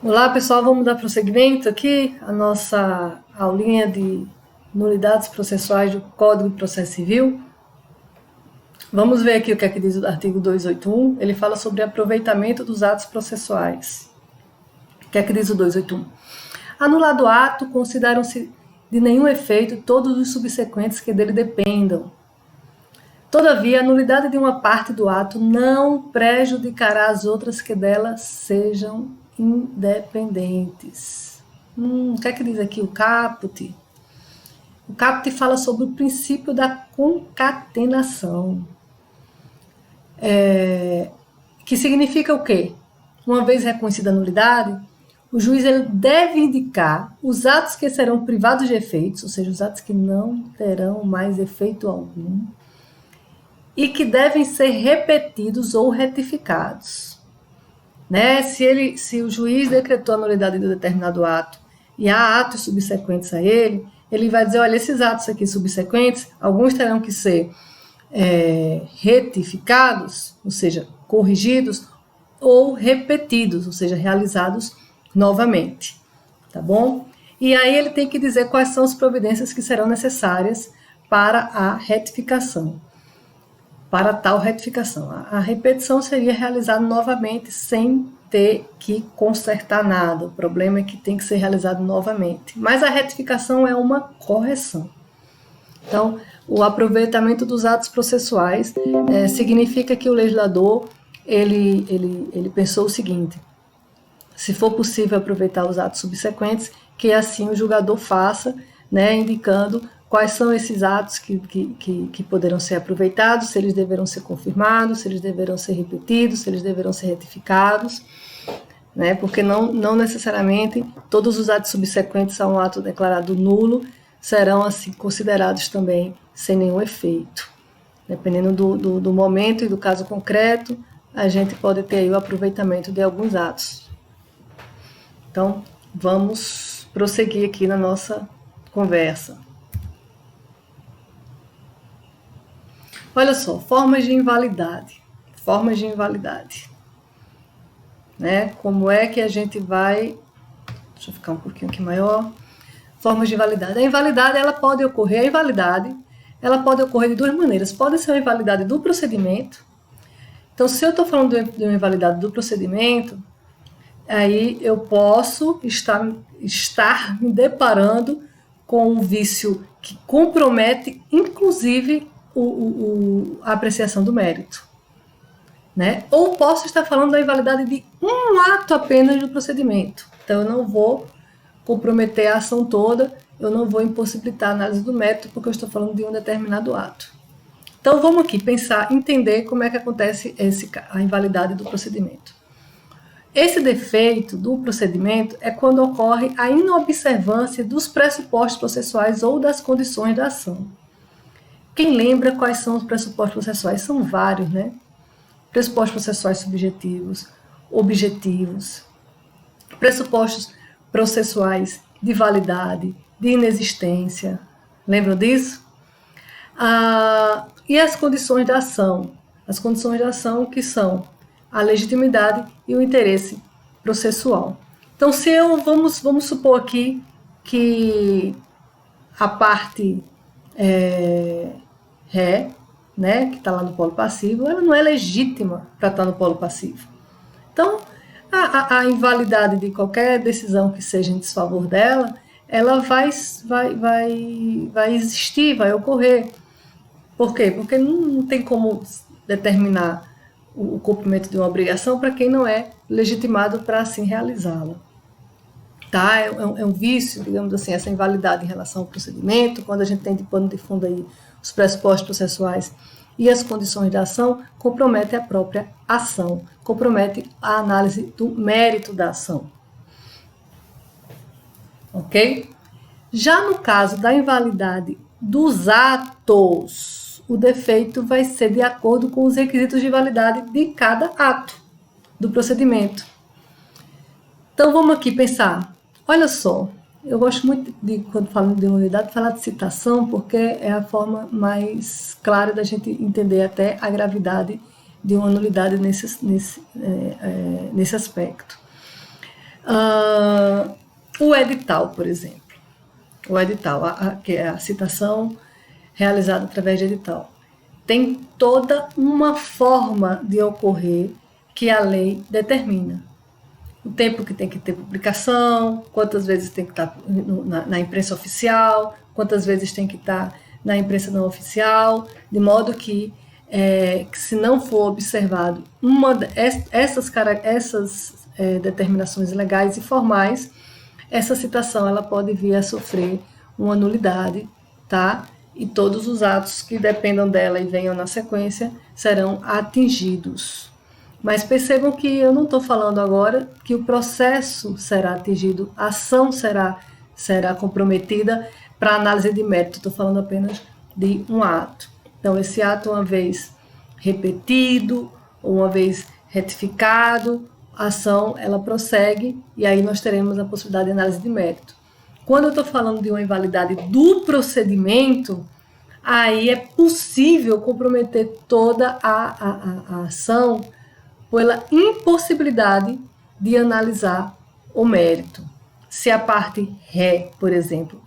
Olá pessoal, vamos dar prosseguimento aqui à nossa aulinha de nulidades processuais do Código de Processo Civil. Vamos ver aqui o que é que diz o artigo 281. Ele fala sobre aproveitamento dos atos processuais. O que é que diz o 281? Anulado o ato, consideram-se de nenhum efeito todos os subsequentes que dele dependam. Todavia, a nulidade de uma parte do ato não prejudicará as outras que dela sejam independentes. O que é que diz aqui o caput? O caput fala sobre o princípio da concatenação. Que significa o quê? Uma vez reconhecida a nulidade, o juiz ele deve indicar os atos que serão privados de efeitos, ou seja, os atos que não terão mais efeito algum, e que devem ser repetidos ou retificados. Né? Se o juiz decretou a nulidade de um determinado ato e há atos subsequentes a ele, ele vai dizer, olha, esses atos aqui subsequentes, alguns terão que ser retificados, ou seja, corrigidos, ou repetidos, ou seja, realizados novamente, tá bom? E aí ele tem que dizer quais são as providências que serão necessárias para a retificação. Para tal retificação. A repetição seria realizada novamente sem ter que consertar nada. O problema é que tem que ser realizado novamente. Mas a retificação é uma correção. Então, o aproveitamento dos atos processuais significa que o legislador ele pensou o seguinte: se for possível aproveitar os atos subsequentes, que assim o julgador faça, né, indicando quais são esses atos que poderão ser aproveitados, se eles deverão ser confirmados, se eles deverão ser repetidos, se eles deverão ser retificados, né? Porque não necessariamente todos os atos subsequentes a um ato declarado nulo serão assim considerados também sem nenhum efeito. Dependendo do momento e do caso concreto, a gente pode ter aí o aproveitamento de alguns atos. Então, vamos prosseguir aqui na nossa conversa. Olha só, formas de invalidade. Formas de invalidade. Né? Como é que a gente vai... Deixa eu ficar um pouquinho aqui maior. Formas de invalidade. A invalidade, ela pode ocorrer de duas maneiras. Pode ser uma invalidade do procedimento. Então, se eu estou falando de uma invalidade do procedimento, aí eu posso estar me deparando com um vício que compromete, inclusive, a apreciação do mérito. Né? Ou posso estar falando da invalidade de um ato apenas do procedimento. Então, eu não vou comprometer a ação toda, eu não vou impossibilitar a análise do mérito, porque eu estou falando de um determinado ato. Então, vamos aqui pensar, entender como é que acontece a invalidade do procedimento. Esse defeito do procedimento é quando ocorre a inobservância dos pressupostos processuais ou das condições da ação. Quem lembra quais são os pressupostos processuais? São vários, né? Pressupostos processuais subjetivos, objetivos, pressupostos processuais de validade, de inexistência. Lembram disso? E as condições da ação? As condições da ação que são a legitimidade e o interesse processual. Então, vamos supor aqui que a parte ré, né, que está lá no polo passivo, ela não é legítima para estar no polo passivo. Então, a invalidade de qualquer decisão que seja em desfavor dela, ela vai existir, vai ocorrer. Por quê? Porque não tem como determinar o cumprimento de uma obrigação para quem não é legitimado para assim realizá-la. Tá? É um vício, digamos assim, essa invalidade em relação ao procedimento, quando a gente tem de pano de fundo aí os pressupostos processuais e as condições da ação, compromete a própria ação, compromete a análise do mérito da ação. Ok? Já no caso da invalidade dos atos, o defeito vai ser de acordo com os requisitos de validade de cada ato do procedimento. Então, vamos aqui pensar. Olha só, eu gosto muito de, quando falo de nulidade, falar de citação, porque é a forma mais clara da gente entender até a gravidade de uma nulidade nesse aspecto. O edital, por exemplo. O edital, que é a citação realizada através de edital, tem toda uma forma de ocorrer que a lei determina. O tempo que tem que ter publicação, quantas vezes tem que estar na imprensa oficial, quantas vezes tem que estar na imprensa não oficial, de modo que se não for observado essas determinações legais e formais, essa citação ela pode vir a sofrer uma nulidade, tá? E todos os atos que dependam dela e venham na sequência serão atingidos. Mas percebam que eu não estou falando agora que o processo será atingido, a ação será comprometida para análise de mérito. Estou falando apenas de um ato. Então, esse ato, uma vez repetido, ou uma vez retificado, a ação ela prossegue e aí nós teremos a possibilidade de análise de mérito. Quando eu estou falando de uma invalidade do procedimento, aí é possível comprometer toda a ação pela impossibilidade de analisar o mérito. Se a parte ré, por exemplo,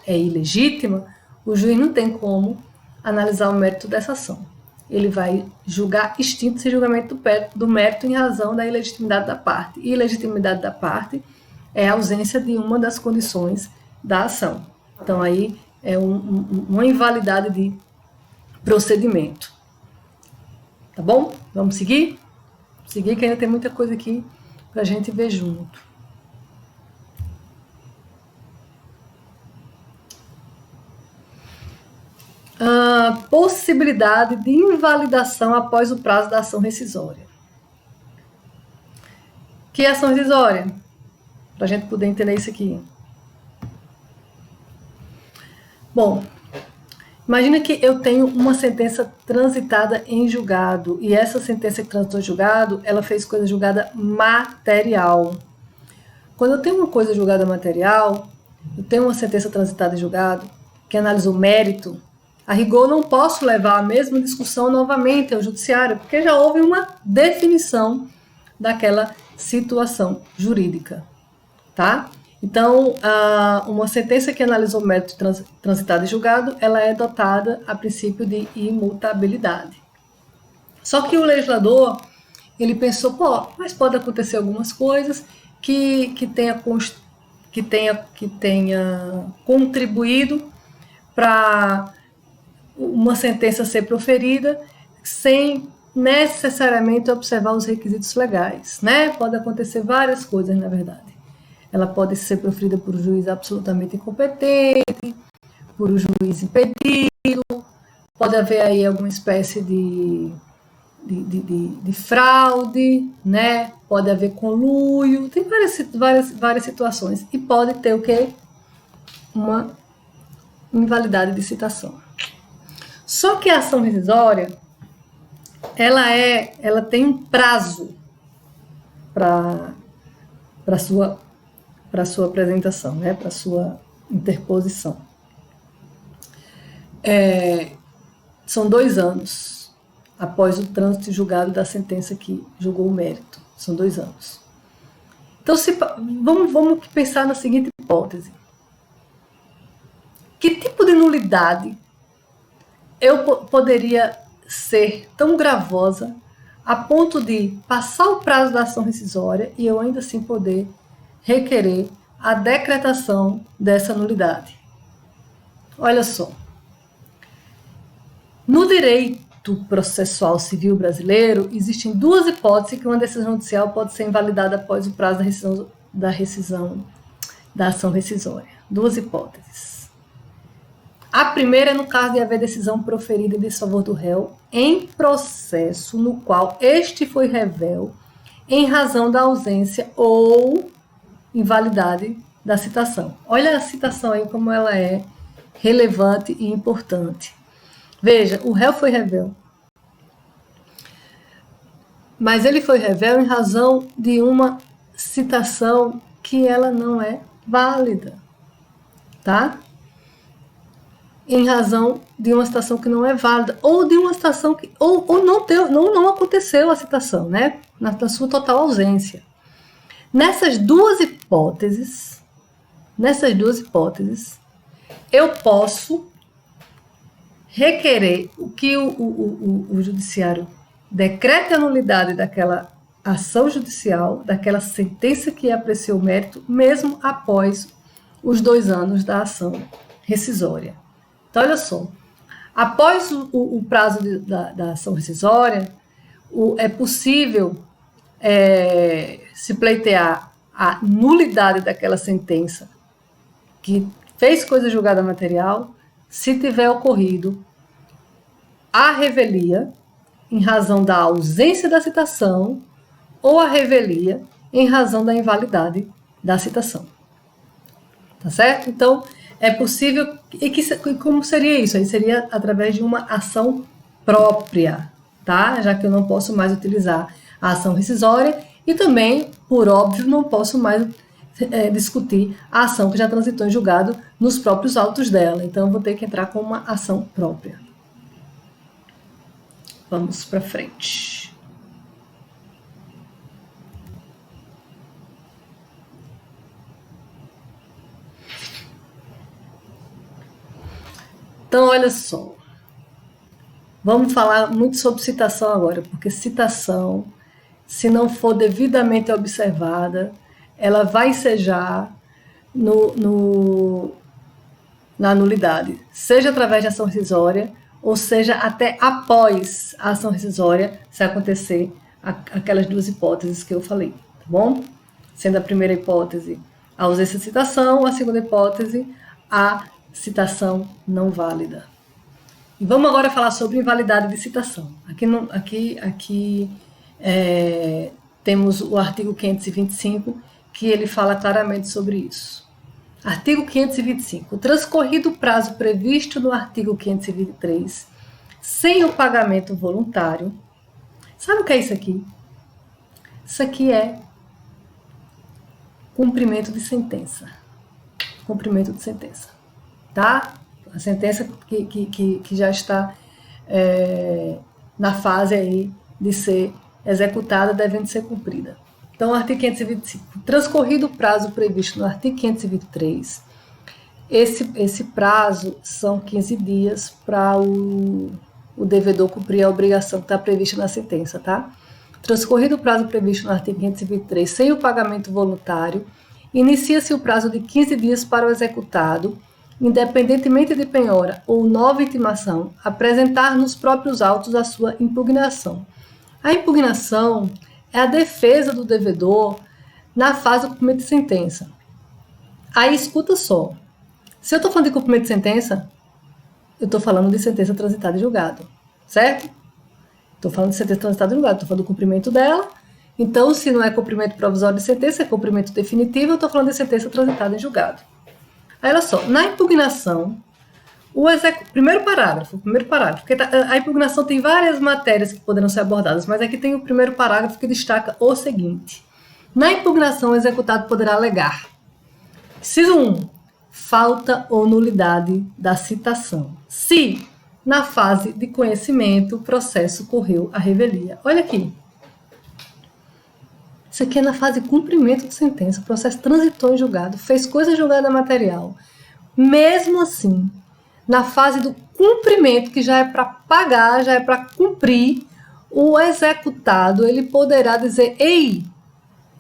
é ilegítima, o juiz não tem como analisar o mérito dessa ação. Ele vai julgar extinto esse julgamento do mérito em razão da ilegitimidade da parte. E ilegitimidade da parte é a ausência de uma das condições da ação. Então, aí é uma invalidade de procedimento. Tá bom? Vamos seguir? Seguir que ainda tem muita coisa aqui para a gente ver junto. Possibilidade de invalidação após o prazo da ação rescisória. Que é ação rescisória? Para a gente poder entender isso aqui. Bom, imagina que eu tenho uma sentença transitada em julgado e essa sentença que transitou em julgado, ela fez coisa julgada material. Quando eu tenho uma coisa julgada material, eu tenho uma sentença transitada em julgado que analisou mérito, a rigor não posso levar a mesma discussão novamente ao judiciário, porque já houve uma definição daquela situação jurídica, tá? Então, uma sentença que analisou mérito transitado e julgado, ela é dotada a princípio de imutabilidade. Só que o legislador, ele pensou, mas pode acontecer algumas coisas que tenha contribuído para uma sentença ser proferida sem necessariamente observar os requisitos legais, né? Pode acontecer várias coisas, na verdade. Ela pode ser proferida por um juiz absolutamente incompetente, por um juiz impedido, pode haver aí alguma espécie de fraude, né? Pode haver conluio, tem várias situações. E pode ter o quê? Uma invalidade de citação. Só que a ação rescisória, ela tem um prazo para sua apresentação, né? Para sua interposição. São 2 anos após o trânsito julgado da sentença que julgou o mérito. São 2 anos. Então, vamos pensar na seguinte hipótese. Que tipo de nulidade eu poderia ser tão gravosa a ponto de passar o prazo da ação rescisória e eu ainda assim poder requerer a decretação dessa nulidade? Olha só. No direito processual civil brasileiro, existem 2 hipóteses que uma decisão judicial pode ser invalidada após o prazo da rescisão da ação rescisória. 2 hipóteses. A primeira é no caso de haver decisão proferida em desfavor do réu em processo no qual este foi revel em razão da ausência ou invalidade da citação. Olha a citação aí como ela é relevante e importante. Veja, o réu foi revel, mas ele foi revel em razão de uma citação que ela não é válida, tá? Em razão de uma citação que não é válida, ou de uma citação que ou não aconteceu a citação, né? Na sua total ausência. Nessas duas hipóteses, eu posso requerer o que o judiciário decrete a nulidade daquela ação judicial, daquela sentença que apreciou o mérito, mesmo após os 2 anos da ação rescisória. Então, olha só, após o prazo da ação rescisória, é possível se pleitear a nulidade daquela sentença que fez coisa julgada material, se tiver ocorrido a revelia em razão da ausência da citação ou a revelia em razão da invalidade da citação. Tá certo? Então, é possível... E como seria isso? Aí seria através de uma ação própria, tá? Já que eu não posso mais utilizar a ação rescisória e também, por óbvio, não posso mais discutir a ação que já transitou em julgado nos próprios autos dela. Então, eu vou ter que entrar com uma ação própria. Vamos para frente. Então, olha só. Vamos falar muito sobre citação agora, porque citação, se não for devidamente observada, ela vai ensejar na nulidade, seja através de ação rescisória, ou seja, até após a ação rescisória, se acontecer aquelas duas hipóteses que eu falei, tá bom? Sendo a primeira hipótese a ausência de citação, a segunda hipótese a citação não válida. E vamos agora falar sobre invalidade de citação. Aqui temos o artigo 525, que ele fala claramente sobre isso. Artigo 525. Transcorrido o prazo previsto no artigo 523, sem o pagamento voluntário. Sabe o que é isso aqui? Isso aqui é cumprimento de sentença. Cumprimento de sentença. Tá? A sentença que já está na fase aí de ser executada, devendo ser cumprida. Então, artigo 525. Transcorrido o prazo previsto no artigo 523, esse prazo são 15 dias para o devedor cumprir a obrigação que está prevista na sentença, tá? Transcorrido o prazo previsto no artigo 523, sem o pagamento voluntário, inicia-se o prazo de 15 dias para o executado, independentemente de penhora ou nova intimação, apresentar nos próprios autos a sua impugnação. A impugnação é a defesa do devedor na fase do cumprimento de sentença. Aí, escuta só. Se eu estou falando de cumprimento de sentença, eu estou falando de sentença transitada em julgado, certo? Estou falando de sentença transitada em julgado, estou falando do cumprimento dela. Então, se não é cumprimento provisório de sentença, é cumprimento definitivo, eu estou falando de sentença transitada em julgado. Aí, olha só, na impugnação, primeiro parágrafo, porque a impugnação tem várias matérias que poderão ser abordadas, mas aqui tem o primeiro parágrafo que destaca o seguinte. Na impugnação, o executado poderá alegar. Inciso 1. Falta ou nulidade da citação. Se, na fase de conhecimento, o processo correu à revelia. Olha aqui. Isso aqui é na fase de cumprimento de sentença, o processo transitou em julgado, fez coisa julgada material. Mesmo assim, na fase do cumprimento, que já é para pagar, já é para cumprir, o executado ele poderá dizer: ei,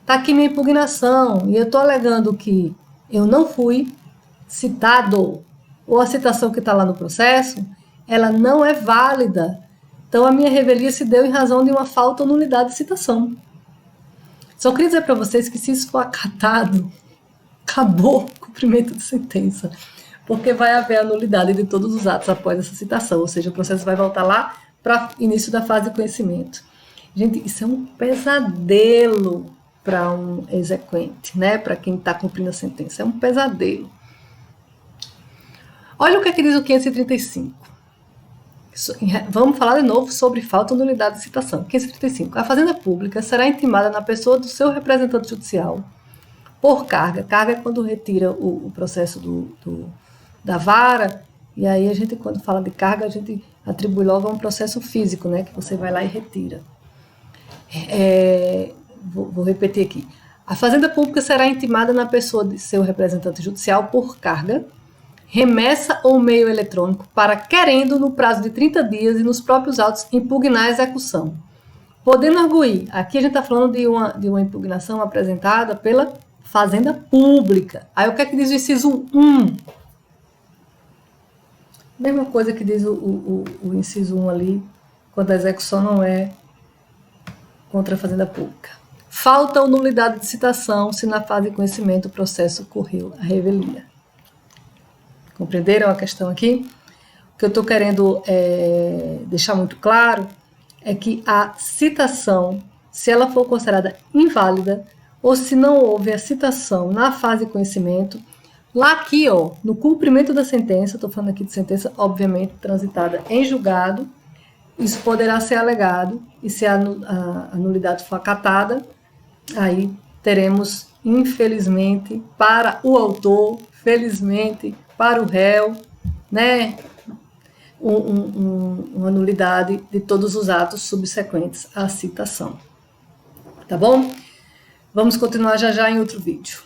está aqui minha impugnação e eu estou alegando que eu não fui citado, ou a citação que está lá no processo, ela não é válida. Então, a minha revelia se deu em razão de uma falta ou nulidade de citação. Só queria dizer para vocês que se isso for acatado, acabou o cumprimento de sentença, porque vai haver a nulidade de todos os atos após essa citação, ou seja, o processo vai voltar lá para início da fase de conhecimento. Gente, isso é um pesadelo para um exequente, né? Para quem está cumprindo a sentença, é um pesadelo. Olha o que diz o 535. Vamos falar de novo sobre falta ou nulidade de citação. 535. A Fazenda Pública será intimada na pessoa do seu representante judicial por carga. Carga é quando retira o processo da vara, e aí a gente, quando fala de carga, a gente atribui logo a um processo físico, né, que você vai lá e retira. Vou repetir aqui. A Fazenda Pública será intimada na pessoa de seu representante judicial por carga, remessa ou meio eletrônico para querendo, no prazo de 30 dias e nos próprios autos, impugnar a execução. Podendo arguir, aqui a gente está falando de uma impugnação apresentada pela Fazenda Pública. Aí o que é que diz o inciso 1? Mesma coisa que diz o inciso 1 ali, quando a execução não é contra a Fazenda Pública. Falta ou nulidade de citação se na fase de conhecimento o processo ocorreu a revelia. Compreenderam a questão aqui? O que eu estou querendo deixar muito claro é que a citação, se ela for considerada inválida ou se não houve a citação na fase de conhecimento, lá aqui, ó, no cumprimento da sentença, estou falando aqui de sentença, obviamente, transitada em julgado, isso poderá ser alegado e se a nulidade for acatada, aí teremos, infelizmente, para o autor, felizmente, para o réu, né, uma nulidade de todos os atos subsequentes à citação. Tá bom? Vamos continuar já em outro vídeo.